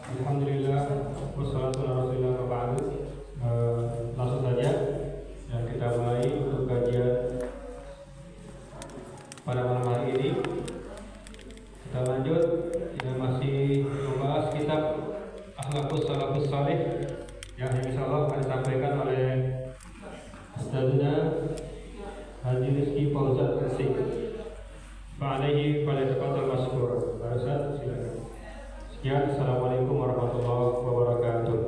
Alhamdulillah, wassalatu ala rasulillah wa ba'du. Langsung saja yang kita mulai untuk kajian pada malam hari ini. Kita lanjut, kita masih membahas kitab Akhlaqus Salafus Salih yang insyaallah akan disampaikan oleh Ustazna Haji Rizki Fauzan Resik. Fa'alaihi falyatafadhal mashkur. Pak Ustaz, silakan. Sekian, assalamualaikum warahmatullahi wabarakatuh.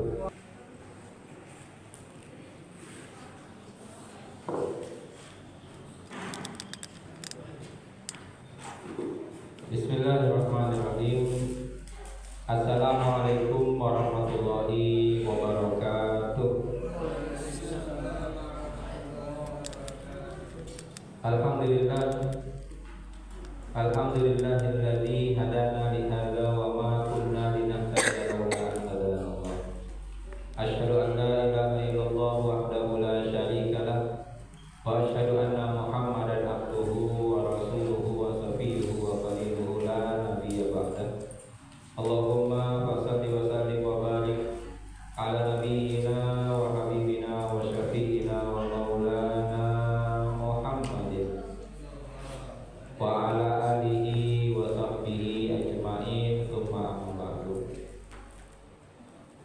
Bismillahirrahmanirrahim. Assalamualaikum warahmatullahi wabarakatuh. Alhamdulillahilladzi hadana li hadza wa ma kunna linahtadiya laula an hadana Allah. Asyhadu an la ilaha illallah wahdahu la syarika lah wa asyhadu anna Muhammadan abduhu wa rasuluhu wa safiyuhu wa khaliluhu la nabiyya ba'dah. Allahumma shalli wa sallim wa barik ala nabiyyina wa habibina wa syafi'ina wa maulana Muhammadin wa ala alihi wa sahbihi ajma'in, tsumma amma ba'du.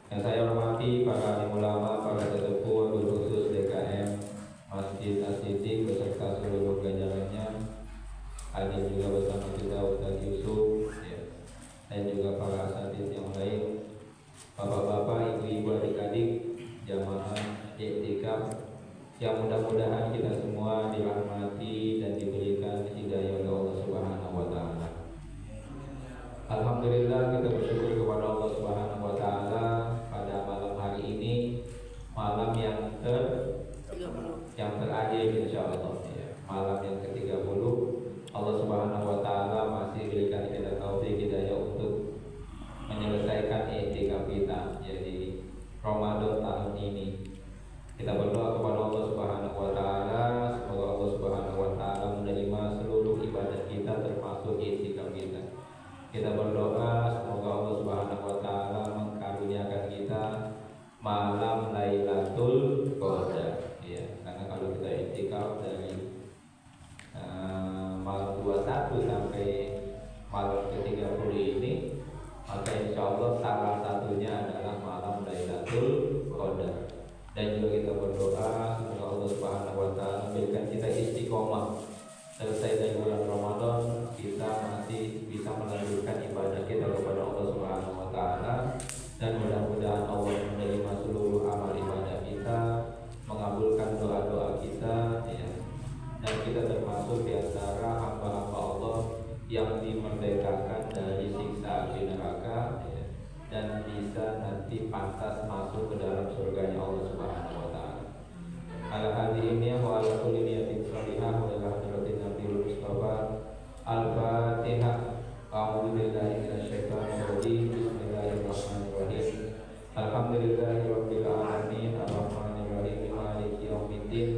Yang saya hormati para alim ulama, para sesepuh, wabil khusus DKM Masjid As-Siddiq beserta seluruh jajarannya, hadir juga bersama kita Ustaz Yusuf ya, dan juga para asatidz yang lain, bapak-bapak, ibu-ibu, adik-adik, jamaah i'tikaf yang mudah-mudahan kita semua dirahmati dan diberikan hidayah oleh Allah Subhanahu wa taala. Alhamdulillah, kita bersyukur kepada Allah Subhanahu wa taala pada malam hari ini, malam yang terakhir insyaallah ya. Malam yang ke-30, Allah Subhanahu wa taala masih berikan kita taufik hidayah untuk menyelesaikan i'tikaf kita jadi Ramadan tahun ini. Kita berdoa kepada Allah Subhanahu wa taala, semoga Allah Subhanahu wa taala menerima seluruh ibadah kita termasuk i'tikaf kita. Kita berdoa semoga Allah Subhanahu wa taala mengkaruniakan kita malam Lailatul Qadar ya. Karena kalau kita i'tikaf dari malam 21 sampai malam ke-30 ini, maka insyaallah salah satunya adalah malam Lailatul Qadar. Dan juga kita berdoa semoga Allah Subhanahu wa taala memberikan kita istiqomah selesai dari bulan Ramadan, kita masih bisa melanjutkan ibadah kita kepada Allah Subhanahu wa taala, dan mudah-mudahan Allah menerima seluruh amal ibadah kita, mengabulkan doa-doa kita ya. Dan kita termasuk di antara hamba-hamba Allah yang dimerdekakan dari siksa api neraka ya, dan bisa nanti pantas masuk ke dalam surganya Allah Subhanahu wa taala. Ala hadhihi wa ala kulli niyatin shalihah wa ila hadratin Nabiyil Mustafa. Al-Fatihah. A'udzu billahi minasyaitonir rajim. Bismillahirrahmanirrahim. Alhamdulillahirabbil alamin, arrahmanir rahim, maliki yaumiddin.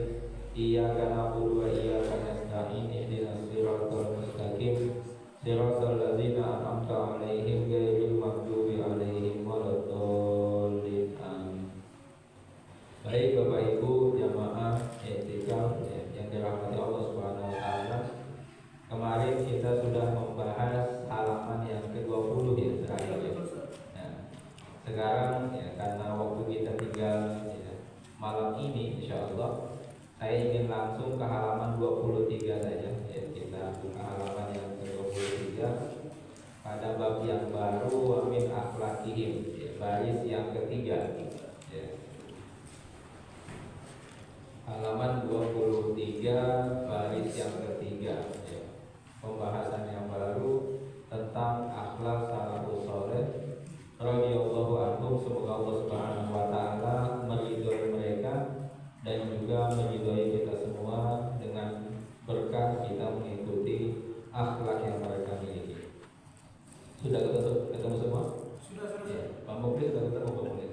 Iyyaka na'budu wa iyyaka nasta'in. Ihdinas siratal mustaqim. Siratal ladzina an'amta 'alaihim ghairil maghdubi 'alaihim waladdallin. Amin. Baik Bapak Ibu jamaah i'tikaf yang dirahmati Allah Subhanahu wa taala. Kemarin kita sudah membahas halaman yang ke-20 ya terakhir ya. Nah, sekarang ya karena waktu kita tinggal ya, malam ini insyaallah saya ingin langsung ke halaman 23 saja ya. Kita buka halaman yang ke-23 pada bab yang baru, wa min akhlaqihim ya, baris yang ketiga ya. Halaman 23 baris yang ketiga ya. Pembahasan yang baru tentang akhlak salafus saleh radhiyallahu anhum. Semoga Allah Subhanahu wa taala meridhoi mereka dan juga meridhoi kita semua dengan berkah kita mengikuti akhlak yang mereka miliki. Sudah ketemu semua? Sudah. Ya. Pak Muklis sudah ketemu Pak Muklis.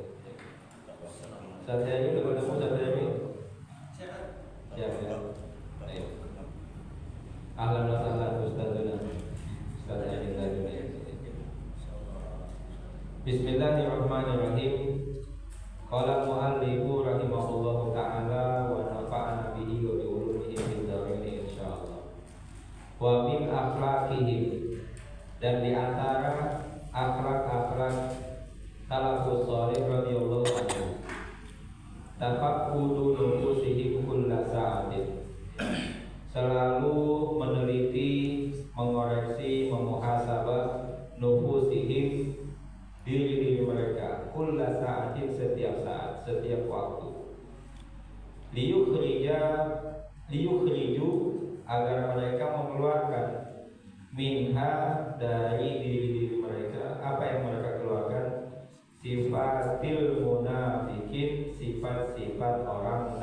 Saya ini sudah ketemu saya ini. Siap. Ayo. Ahlan wa sahlan Ustazuna. Ustaz Amin tadi. Bismillahirrahmanirrahim. Qala mu'allifu rahimahullahu ta'ala wa nafa'ana bihi wa bi ulumihi fid dharain insyaallah. Wa min akhlaqihim, dan di antara akhlak-akhlak salafus shalih radhiyallahu anhu, tafaqqudu nufusihim kulla sa'atin, selalu meneliti, mengoreksi, memuhasabah nufusihim, diri mereka, kulla sa'atin, setiap saat, setiap waktu, liyukhriju, agar mereka mengeluarkan minha, dari diri mereka, apa yang mereka keluarkan, sifatil munafikin, sifat-sifat orang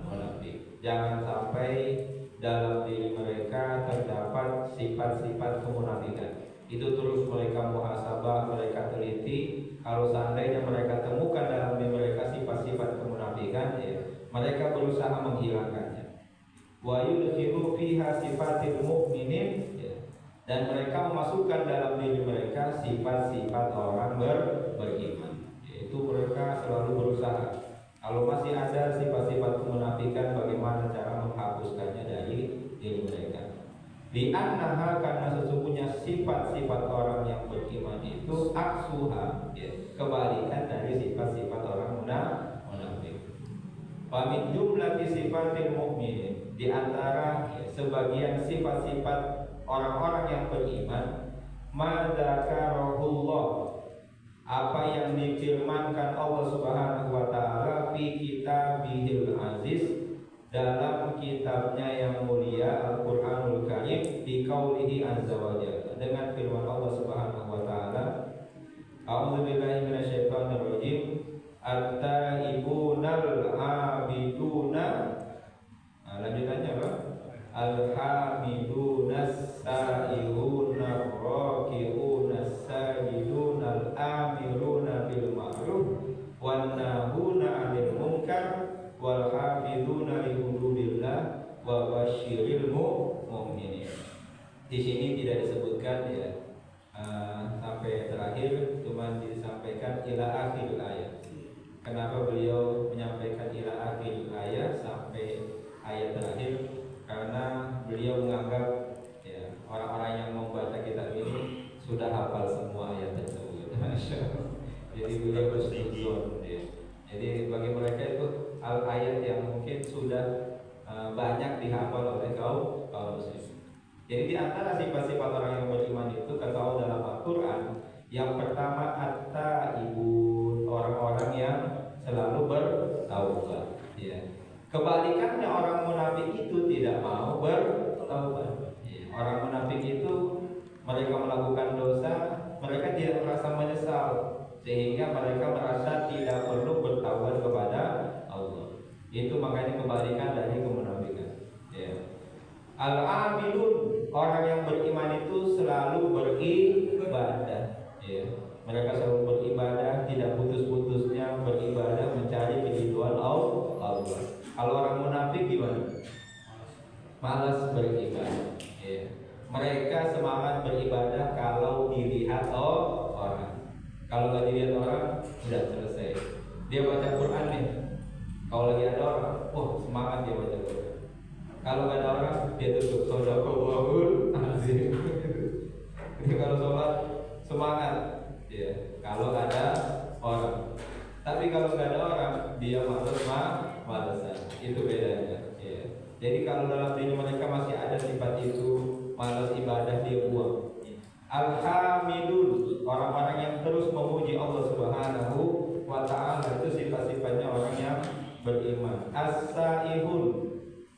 munafik. Jangan sampai dalam diri mereka terdapat sifat-sifat kemunafikan. Itu terus mereka muhasabah, mereka teliti. Kalau seandainya mereka temukan dalam diri mereka sifat-sifat kemunafikan, ya, mereka berusaha menghilangkannya. Wa yudkhilu fiha sifatil mu'minin, ya, dan mereka memasukkan dalam diri mereka sifat-sifat orang beriman. Yaitu mereka selalu berusaha, kalau masih ada sifat-sifat kemunafikan, bagaimana cara menghapuskannya dari diri mereka. Li'annaha, karena sesungguhnya sifat-sifat orang yang beriman itu aksuha, ya, kebalikan dari sifat-sifat orang munafik. Wa min jumlati sifatil mu'minin, di antara, ya, sebagian sifat-sifat orang-orang yang beriman, ma dzakarahullah, apa yang difirmankan Allah Subhanahu wa taala fi kitabihil aziz, dalam kitabnya yang mulia Al-Qur'anul Karim, di qaulihi azza wa jalla, dengan firman Allah Subhanahu wa taala, a'udzubillahi minasyaitonir rajim, at-taibunal abiduna, lanjutannya apa? Al-hamidunas saihuna rakiunas sajidunal amiruna bil ma'ruf wan nahuna 'anil munkar wal hafizuna li hududillah wa basyiril mu'minin. Di sini tidak disebutkan, ya, sampai terakhir, cuma disampaikan ila akhir ayat. Kenapa beliau menyampaikan ila akhir ayat sampai ayat terakhir? Karena beliau menganggap, ya, orang-orang yang membaca kitab ini sudah hafal semua ayat tersebut. Jadi beliau bersudzon, ya. Jadi bagi mereka itu ayat yang mungkin sudah banyak dihafal oleh kaum muslim. Jadi di antara sifat-sifat orang yang beriman itu, kata Allah dalam Al-Quran, yang pertama at-taibun, orang-orang yang selalu bertaubat, ya. Kebalikannya orang munafik itu tidak mau bertaubat, ya. Orang munafik itu mereka melakukan dosa, mereka tidak merasa menyesal, sehingga mereka merasa tidak perlu bertaubat kepada Allah. Itu makanya kebalikan dari kemunafikan, ya. Al-amilun, orang yang beriman itu selalu beribadah, ya. Mereka selalu beribadah, tidak putus-putusnya beribadah, mencari keridhaan Allah. Kalau orang munafik gimana? Malas beribadah, ya. Mereka semangat beribadah kalau dilihat orang. Kalau nggak dilihat orang, sudah selesai. Dia baca Quran nih, kalau lagi ada orang, semangat dia baca Quran. Kalau nggak ada orang, dia tutup shadaqallahul azim. Jadi kalau sholat semangat, ya. Kalau ada orang, tapi kalau nggak ada orang, dia malesan. Itu bedanya, ya. Jadi kalau dalam diri mereka masih ada sifat itu, malas ibadah, dia buang. Al-hamidun, orang-orang yang terus memuji Allah Subhanahu wa ta'ala, itu sifat-sifatnya orang yang beriman. As-saihun,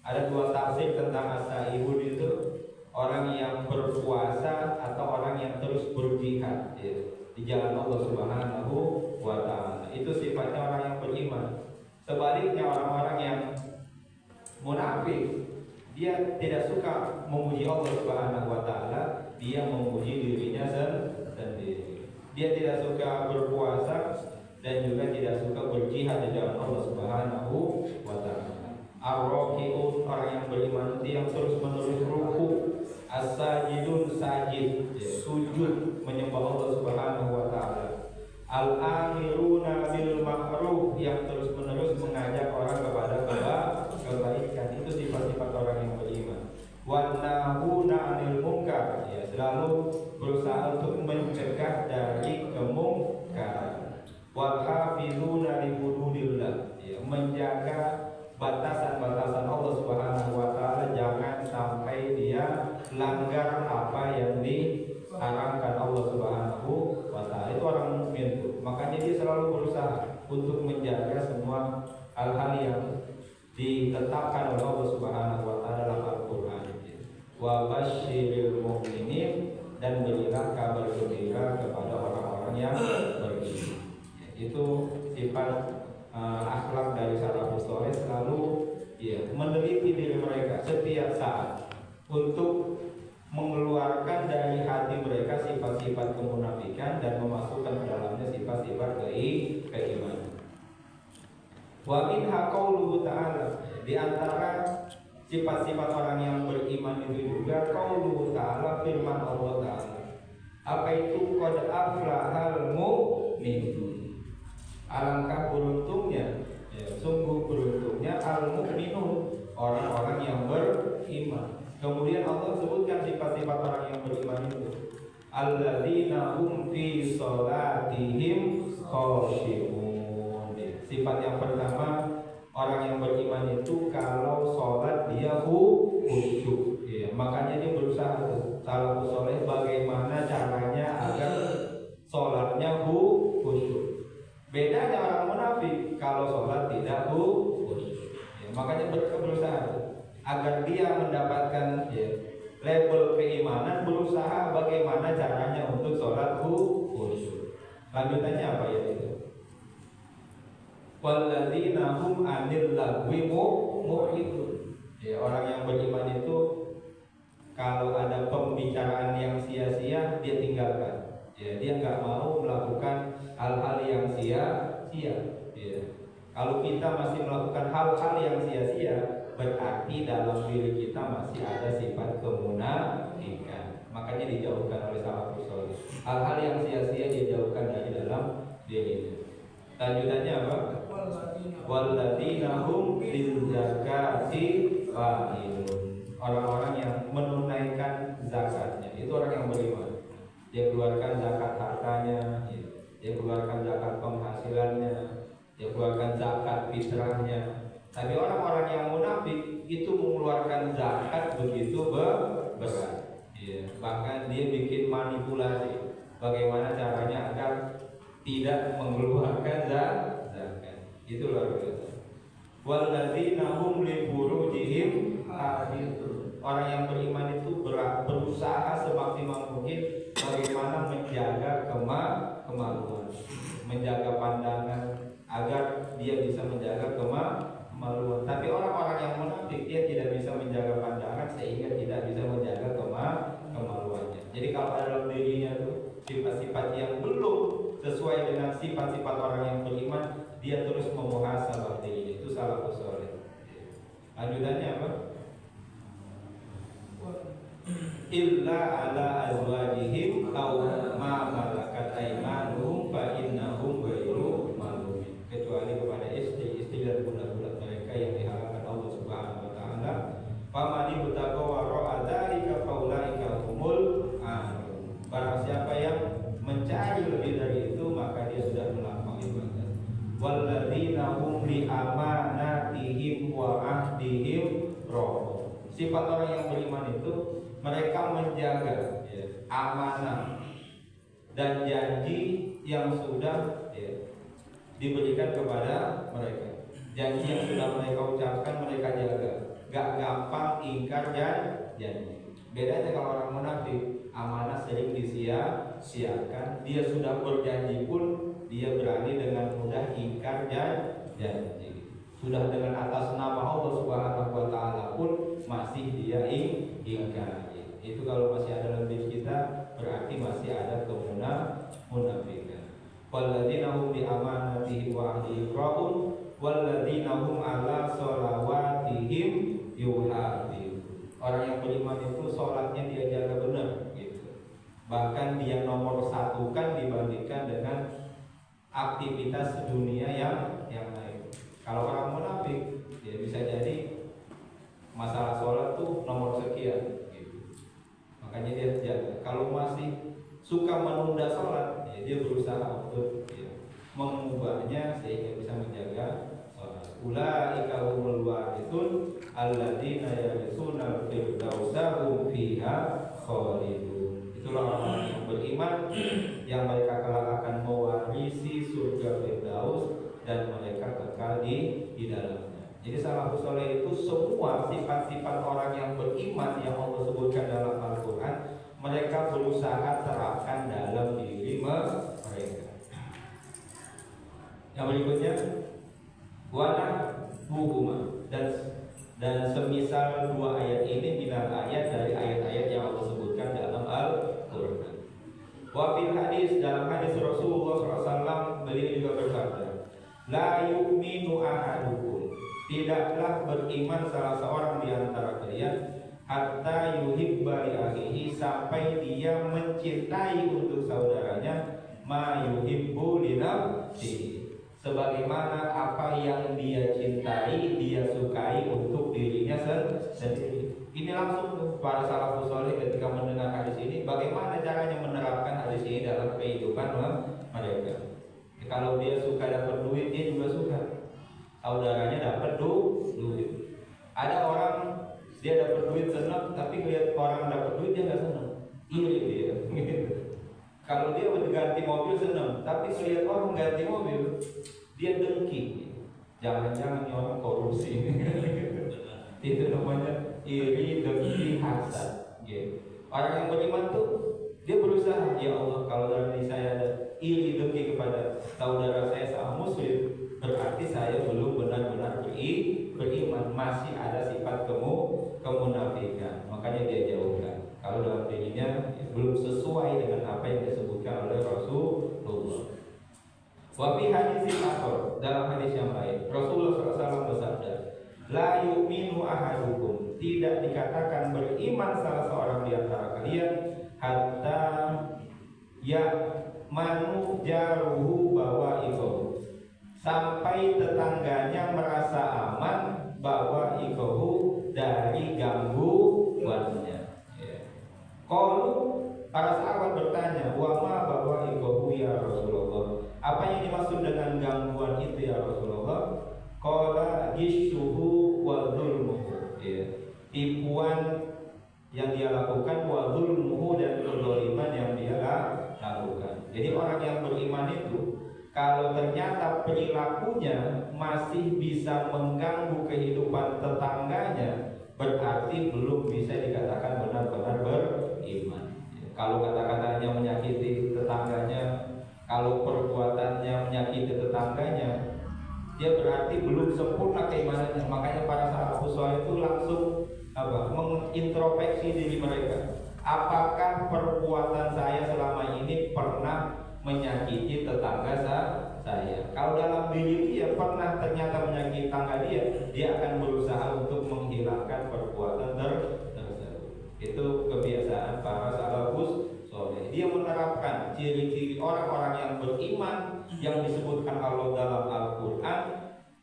ada dua tafsir tentang as-saihun itu, orang yang berpuasa atau orang yang terus berjihad, ya, di jalan Allah Subhanahu wa ta'ala. Itu sifatnya orang yang beriman. Sebaliknya orang-orang yang munafik, dia tidak suka memuji Allah Subhanahu wa ta'ala, dia memuji dirinya sendiri. Dia tidak suka berpuasa dan juga tidak suka berjihad di jalan Allah Subhanahu wa ta'ala. Ar-raki'un, orang yang beriman itu yang terus-menerus ruku. As-sajidun, sajid, sujud menyembah Allah Subhanahu wa ta'ala. Al-amiruna bil ma'ruf, yang terus-menerus mengajak orang kepada kebaikan. Itu sifat-sifat orang yang beriman. Wan nahuna 'anil munkar, ya, selalu berusaha untuk mencegah dari kemungkaran. Wal hafizuna li hududillah, ya, menjaga batasan-batasan Allah Subhanahu wa taala, jangan sampai dia langgar apa yang diharamkan Allah Subhanahu wa taala. Itu orang mukmin tuh. Makanya dia selalu berusaha untuk menjaga semua hal-hal yang ditetapkan oleh Allah Subhanahu wa taala dalam Al-Qur'an. Wa basyiril mu'minin, dan berilah kabar gembira kepada orang-orang yang beriman. Itu sifat akhlak dari salafus saleh, selalu meneliti diri mereka setiap saat untuk mengeluarkan dari hati mereka sifat-sifat kemunafikan dan memasukkan ke dalamnya sifat-sifat keimanan. Wa minha qauluhu ta'ala, di antara sifat-sifat orang yang beriman itu juga qauluhu ta'ala, firman Allah Ta'ala. Apa itu? Qad aflahal mu'minun. Alangkah beruntungnya, sungguh beruntungnya al-mu'minun, orang-orang yang beriman. Kemudian Allah sebutkan sifat-sifat orang yang beriman itu. Alladzina hum fi sholatihim khashi'un. Sifat yang pertama, orang yang beriman itu kalau sholat dia khusyuk. Ya, makanya dia berusaha tuh, salafus saleh, bagaimana caranya agar sholatnya khusyuk. Bedanya orang munafik, kalau sholat tidak khusyuk. Ya, makanya berusaha agar dia mendapatkan label keimanan, berusaha bagaimana caranya untuk sholat khusyuk. Lanjutannya apa ya itu? Walladzina hum 'anil lagwi mu'ridun. Ya, orang yang beriman itu kalau ada pembicaraan yang sia-sia dia tinggalkan. Ya, dia nggak mau melakukan hal-hal yang sia-sia. Ya. Kalau kita masih melakukan hal-hal yang sia-sia, berarti dalam diri kita masih ada sifat kemunafikan. Makanya dijauhkan oleh salafus saleh. Hal-hal yang sia-sia dijauhkan dari dalam dirinya. Lanjutannya apa? Walladzina hum lil zakati fa'ilun. Orang-orang yang menunaikan zakatnya, itu orang yang beriman. Dia keluarkan zakat hartanya, dia keluarkan zakat penghasilannya, dia keluarkan zakat fitrahnya. Tapi orang-orang yang munafik itu mengeluarkan zakat begitu berat. Bahkan dia bikin manipulasi bagaimana caranya agar tidak mengeluarkan zakat. Itu luar biasa. Walladzina hum li furujihim hafizun. Orang yang beriman itu berusaha semaksimal mungkin bagaimana menjaga kemaluan, menjaga pandangan agar dia bisa menjaga kemaluan. Tapi orang-orang yang munafik, dia tidak bisa menjaga pandangan sehingga tidak bisa menjaga kemaluannya. Jadi kalau ada dalam dirinya tuh sifat-sifat yang belum sesuai dengan sifat-sifat orang yang beriman, dia terus memuhasabah dirinya. Itu salafus saleh. Lanjutannya apa? Illa ala azwajihim aw ma malakat aymanuhum fa innahum ghairu malumin. Kecuali kepada istri-istri dan budak-budak mereka yang dihalalkan Allah Subhanahu wa taala. Famani butaqa wara'a dzalika faulaika humul aadun. Barang siapa yang mencari lebih dari itu, maka dia sudah melampaui batas. Walladzina hum li amanatihim wa ahdihim ra'un. Sifat orang yang beriman itu mereka menjaga amanah dan janji yang sudah diberikan kepada mereka. Janji yang sudah mereka ucapkan mereka jaga, gak gampang ingkar janji. Bedanya kalau orang munafik, amanah sering disia-siakan. Dia sudah berjanji pun dia berani dengan mudah ingkar janji. Sudah dengan atas nama Allah Subhanahu wa taala pun masih dia ingkar. Itu kalau masih ada dalam diri kita, berarti masih ada kemunafikan. Walladzina hum bi amanatihim wa ahdihim ra'un walladzina hum ala sholawatihim yuhafizun. Orang yang beriman itu sholatnya dia jaga benar gitu. Bahkan dia nomor satukan dibandingkan dengan aktivitas dunia yang lain. Kalau orang munafik, dia bisa jadi masalah sholat tuh nomor sekian gitu. Makanya dia jaga. Kalau masih suka menunda sholat, ya dia berusaha untuk mengubahnya sehingga bisa menjaga sholat. Ulaika humul warithun alladzina yarisuna al-firdausa hum fiha khalidun. Itulah orang yang beriman yang mereka kelak akan mewarisi surga Firdaus dan mereka kekal di dalamnya. Jadi salafus saleh itu semua sifat-sifat orang yang beriman yang Allah sebutkan dalam Al-Quran, mereka berusaha terapkan dalam diri mereka. Yang berikutnya, wana buhuma, dan semisal dua ayat ini bila ayat dari ayat-ayat yang Allah sebutkan dalam Al-Quran. Wa fil hadis, dalam hadis Rasulullah SAW beliau juga bersabda, la yu'minu ahadukum, tidaklah beriman salah seorang di antara kalian hatta yuhibba li akhihi, sampai dia mencintai untuk saudaranya ma yuhibbu li nafsihi, sebagaimana apa yang dia cintai, dia sukai untuk dirinya sendiri. Ini langsung para salafus saleh ketika mendengar hadis ini, bagaimana caranya menerapkan hadis ini dalam kehidupan mereka. Kalau dia suka dapat duit, dia juga suka saudaranya dapat duit. Ada orang dia dapat duit senang, tapi lihat orang dapat duit dia nggak senang, iri dia. Kalau dia ganti mobil senang, tapi lihat orang ganti mobil dia dengki. Jangan-jangan ini orang korupsi. Itu namanya iri, dengki, hasad. Orang yang beriman tuh dia berusaha, ya Allah, kalau dalam diri saya ada iri, dengki kepada saudara saya sama muslim, berarti saya belum benar-benar beriman, masih ada sifat kemunafikan, makanya dia jauhkan. Kalau dalam dirinya belum sesuai dengan apa yang disebutkan oleh Rasulullah. Wa fi hadis akhar, dalam hadis yang lain Rasulullah SAW bersabda, la yu'minu ahadukum, tidak dikatakan beriman salah seorang di antara kalian hatta ya manu jaruhu bawa'iqahu, sampai tetangganya merasa aman bahwa ikohu dari gangguannya. Qalu, para sahabat bertanya, wa ma bahwa ikohu ya Rasulullah, apa yang dimaksud dengan gangguan itu ya Rasulullah? Qala gishuhu wa dzulmuhu, tipuan yang dia lakukan, wa dzulmuhu, dan kezaliman yang dia lakukan. Jadi orang yang beriman itu kalau ternyata perilakunya masih bisa mengganggu kehidupan tetangganya, berarti belum bisa dikatakan benar-benar beriman. Kalau kata-katanya menyakiti tetangganya, kalau perbuatannya menyakiti tetangganya, dia berarti belum sempurna keimanannya. Makanya para salafus saleh itu langsung mengintrospeksi diri mereka. Apakah perbuatan saya selama ini pernah menyakiti tetangga saya? Kalau dalam diri dia pernah ternyata menyakiti tetangga dia akan berusaha untuk menghilangkan perbuatan tersebut. Itu kebiasaan para salafus saleh. Dia menerapkan ciri-ciri orang-orang yang beriman yang disebutkan Allah dalam Al-Quran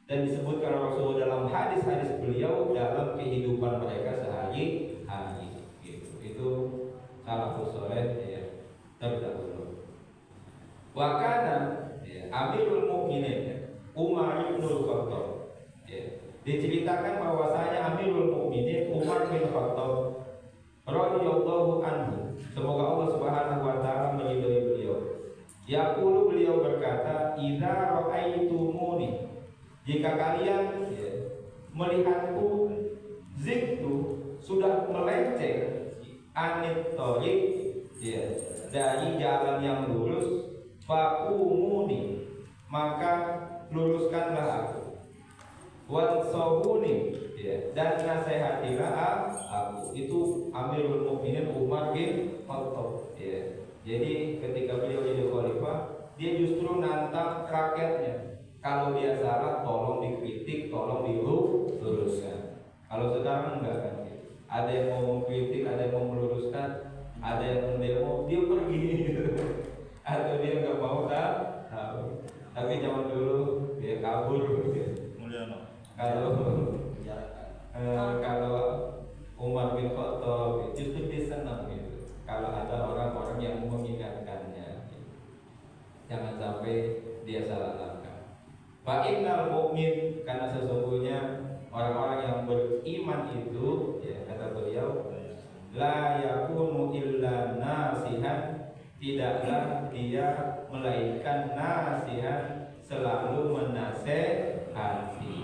dan disebutkan Rasulullah dalam hadis-hadis beliau dalam kehidupan mereka sehari-hari. Itu salafus saleh terdahulu. Wa kana Amirul Mukminin Umar bin Khattab, diceritakan bahwasanya Amirul Mukminin Umar bin Khattab radhiyallahu anhu, semoga Allah Subhanahu wa taala meridhai beliau. Yaqulu, beliau berkata, idza ra'aitumuni, jika kalian melihatku ziktu sudah melenceng anit thoriq, dari jalan yang lurus, faqumuni, maka luruskanlah aku, wansahuni, dan nasihatilah aku. Itu Amirul Mukminin Umar bin Khattab. Jadi ketika beliau jadi khalifah, dia justru nantang rakyatnya. Kalau dia salah, tolong dikritik, tolong diluruskan. Kalau sekarang enggak kan? Ada yang mau mengkritik, ada yang mau meluruskan, ada yang mendemo, dia pergi. Atau dia enggak mau tahu. jangan sampai dia salah langkah. Fa innal mu'min, karena sesungguhnya orang-orang yang beriman itu, ya kata beliau, la yakunu illa nasihan, tidaklah dia melainkan nasihan, selalu menasehati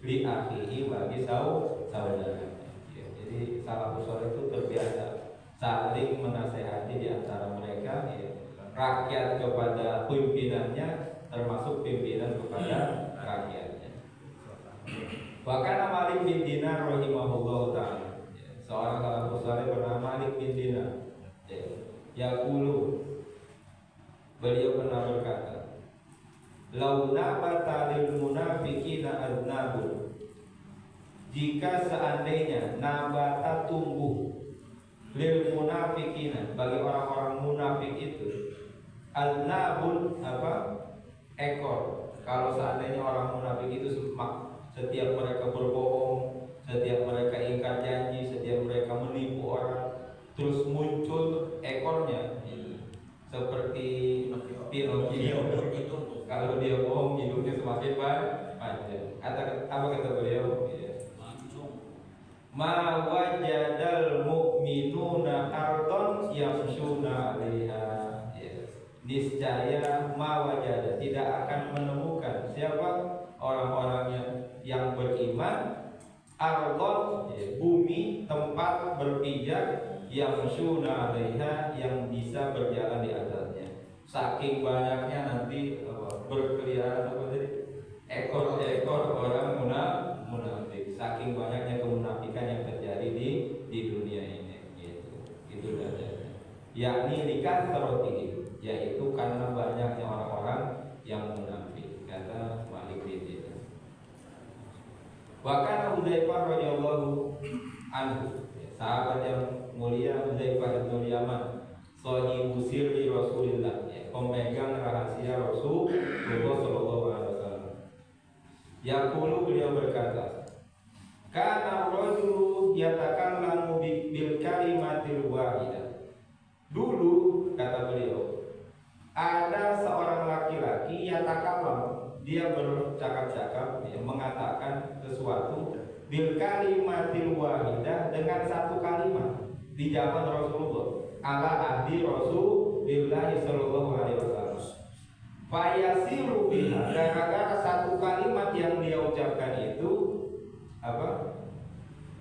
li akhihi, bagi saudaranya. Ya, jadi salafus saleh itu terbiasa saling menasehati di antara mereka, ya. Rakyat kepada pimpinannya, termasuk pimpinan kepada rakyatnya. Bahkan Malik bin Dinar rahimahullah ta'ala, ya, seorang salafus saleh bernama Malik bin Dinar, ya, yaqulu, beliau pernah berkata, lau nabata lil munafiqina aznabun, jika seandainya nabata tumbuh lil munafiqina, bagi orang-orang munafik itu, aznabun apa? Ekor. Kalau seandainya orang munafik itu setiap mereka berbohong, setiap mereka ingkar janji, setiap mereka menipu orang, terus muncul ekornya, seperti Pinocchio. Kalau dia bohong, hidungnya semakin panjang. Apa kata beliau? Ma wajadal mu'minuna ardon yamshuna 'alaiha. Niscaya ma wajada, tidak akan menemukan siapa orang-orang yang beriman, ardon, bumi, tempat berpijak, yamshuna 'alaiha, yang bisa berjalan di atasnya. Saking banyaknya nanti berkeliaran ekor-ekor orang munafik. Saking banyaknya kemunafikan yang terjadi di dunia ini, itu dasarnya. Yakni likat terotih, yaitu karena banyaknya orang-orang yang munafik, kata Malik bin Dinar. Wa kana Hudzaifah radhiyallahu anhu, sahabat yang mulia Hudzaifah bin Yaman, shahibu sirri Rasulillah, pemegang rahasia Rasulullah sallallahu alaihi wasallam. Yaqulu, beliau berkata, kana rajulu yatakallamu bil kalimatil wahidah. Dulu, kata beliau, ada seorang laki-laki yatakallam, dia bercakap-cakap, mengatakan sesuatu, bil kalimatil wahidah, dengan satu kalimat di zaman Rasulullah, ala ahdi Rasulullah sallallahu alaihi wasallam. Fayasiru biha, gara-gara satu kalimat yang dia ucapkan itu apa?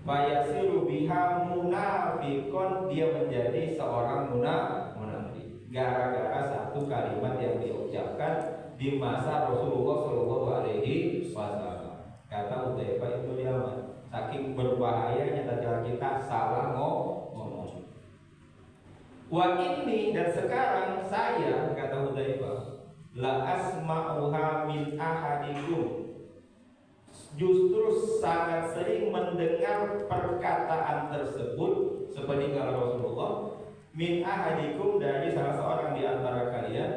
Fayasiru biha munafikon, dia menjadi seorang munafik gara-gara satu kalimat yang diucapkan di masa Rasulullah sallallahu alaihi wasallam. Kata Hudzaifah bin Yaman, saking berbahayanya tatkala kita salah ngomong. Wa ini, dan sekarang saya, kata Hudzaifah, la asma'uha min ahadikum, justru sangat sering mendengar perkataan tersebut, seperti kata Rasulullah, min ahadikum, dari salah seorang di antara kalian,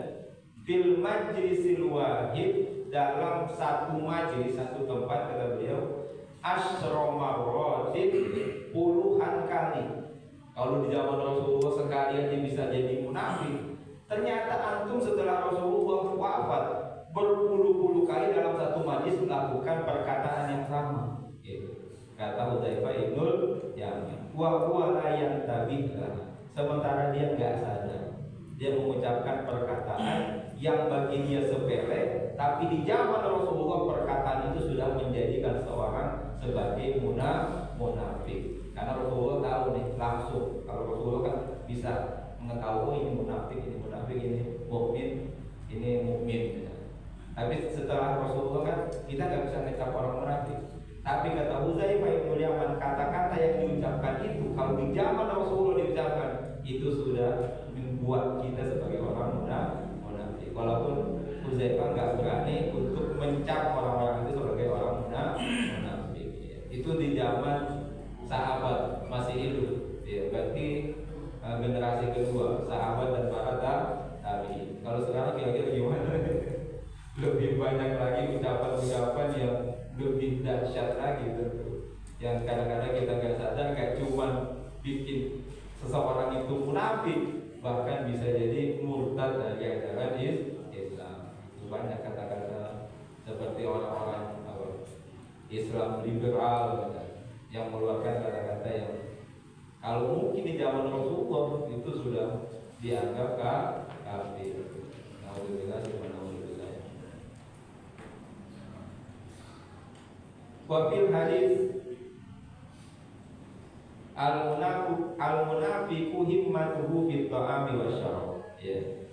fil majlisil wahid, dalam satu majlis, satu tempat, kata beliau, asyra marratin, puluhan kali. Kalau di zaman Rasulullah sekali aja bisa jadi munafik, ternyata antum setelah Rasulullah wafat berpuluh-puluh kali dalam satu majlis melakukan perkataan yang sama. Kata Hudzaifah bin Yaman, wa huwa la yantabih, sementara dia nggak sadar, dia mengucapkan perkataan yang bagi dia sepele, tapi di zaman Rasulullah perkataan itu sudah menjadikan seorang sebagai munafik. Karena Rasulullah tahu nih langsung, kalau Rasulullah kan bisa mengetahui, oh ini munafik, ini mukmin, ini mukmin. Tapi setelah Rasulullah kan kita nggak bisa ngecap orang munafik. Tapi kata Hudzaifah bin Yaman, kata-kata yang diucapkan itu kalau di zaman Rasulullah diucapkan, itu sudah membuat kita sebagai orang munafik. Walaupun Hudzaifah nggak berani untuk mencap orang-orang itu sebagai orang munafik. Itu di zaman sahabat masih hidup, berarti generasi kedua, sahabat dan para tabi'in. Kalau sekarang kira-kira gimana? Lebih banyak lagi ucapan-ucapan yang lebih dahsyat lagi tentu, yang kadang-kadang kita nggak sadar, kayak cuman bikin seseorang itu munafik, bahkan bisa jadi murtad dari ajaran Islam. Islam liberal, yang mengeluarkan kata-kata yang kalau mungkin di zaman Rasulullah itu sudah dianggap kafir. Alhamdulillah, subhanallah. Wa fil hadis al-munafiqu himmatuhu fit ta'ami wasyarab. Ya.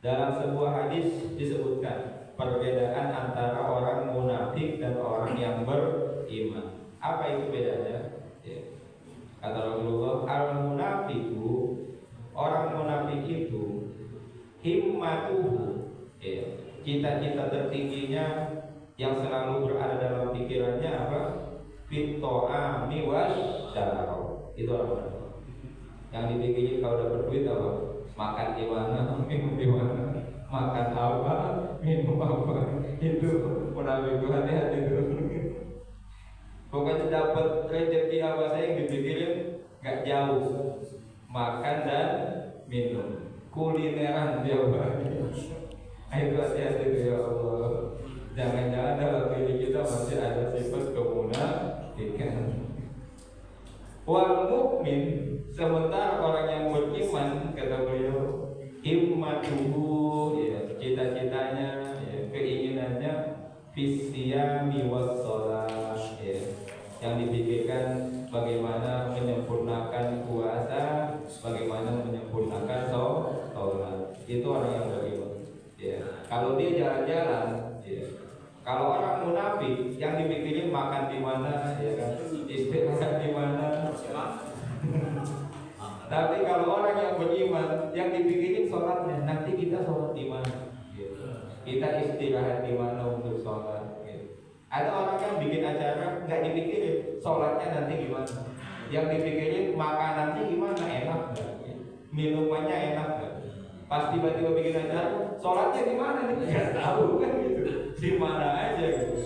Dalam sebuah hadis disebutkan perbedaan antara orang munafik dan orang yang beriman. Apa itu bedanya? Ya. Kata Rasulullah, al-munafiqu, orang munafik itu himmatuhu, ya, cita-cita tertingginya yang selalu berada dalam pikirannya apa? Fit ta'ami wasyarab. Itu orang munafik. Yang dipikirin kalau dapat duit apa? Makan di mana, minum di mana, makan apa, minum apa. Itu munafik, hati-hati itu. Pokoknya dapat rezeki apa saya yang dipikirin nggak jauh, makan dan minum, kulineran tiap hari. Ayo hati-hati itu ya Allah. Jangan-jangan dalam diri kita masih ada sifat kemunafikan. Wal mukmin, sementara orang yang beriman, kata beliau, himmatuhu, ya, cita-citanya, ya, keinginannya fisyami wassalah, ya, yang dipikirkan bagaimana menyempurnakan puasa, bagaimana menyempurnakan sholat. Itu orang yang beriman. Ya. Kalau dia jalan-jalan, ya. Kalau orang munafik yang dipikirin makan di mana, ya kan, istirahat di mana. Tapi kalau orang yang beriman yang dipikirin sholatnya, nanti kita sholat di mana, gitu. Kita istirahat di mana untuk sholat. Gitu. Ada orang yang bikin acara nggak dipikirin sholatnya nanti gimana, yang dipikirin makanannya gimana, enak nggak, minumannya enak nggak. Pas tiba-tiba bikin acara, sholatnya di mana nih? Nggak tahu kan gitu, di mana aja gitu.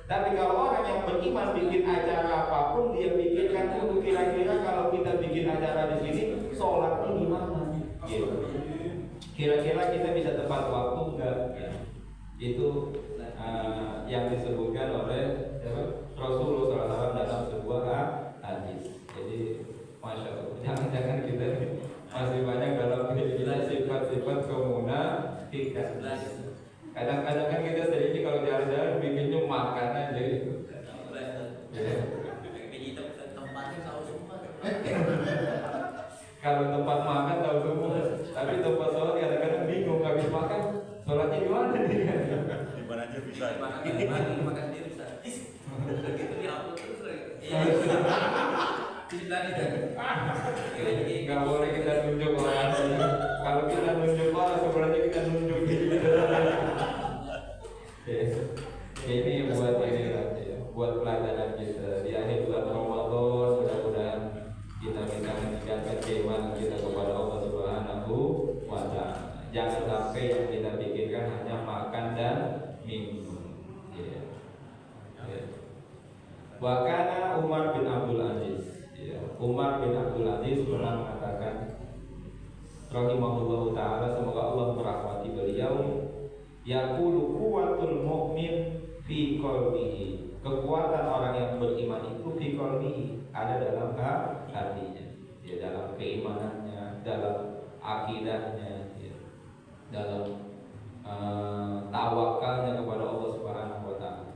Tapi kalau orang yang beriman bikin acara apapun, dia pikirkan itu kira-kira kalau kita bikin acara di sini, sholatnya di mana? Gitu. Kira-kira kita bisa tepat waktu enggak? Ya. Itu yang disebutkan oleh Rasulullah SAW dalam sebuah hadis. Jadi, masya Allah, jangan-jangan kita masih banyak dalam diri kita sifat-sifat kemunafikan. Kadang-kadang kan kita sendiri kalau jalan-jalan bikinnya makan aja gitu. Kalau tempat makan tahu semua, tapi tempat sholat kadang-kadang bingung, habis makan sholatnya di mana nih? Di mana aja bisa. Di mana makan sendiri bisa. Gitu di upload terus. Nggak boleh kita nunjuk orang. Kalau kita nunjuk orang, sebenarnya kita nunjuk diri. Ini buat ini ya, buat pelajaran kita di akhir bulan Ramadan. Mudah-mudahan kita meningkatkan keimanan kita kepada Allah Subhanahu wa Ta'ala. Jangan sampai yang kita pikirkan hanya makan dan minum. Wa kana Umar bin Abdul Aziz. Umar bin Abdul Aziz pernah mengatakan, rahimahullahu ta'ala, semoga Allah merahmati beliau, yaqulu quwwatul mu'min fi qalbihi, kekuatan orang yang beriman itu fi qalbihi, ada dalam hatinya, ya, dalam keimanannya, dalam akidahnya, ya, dalam tawakalnya kepada Allah Subhanahu wa Ta'ala.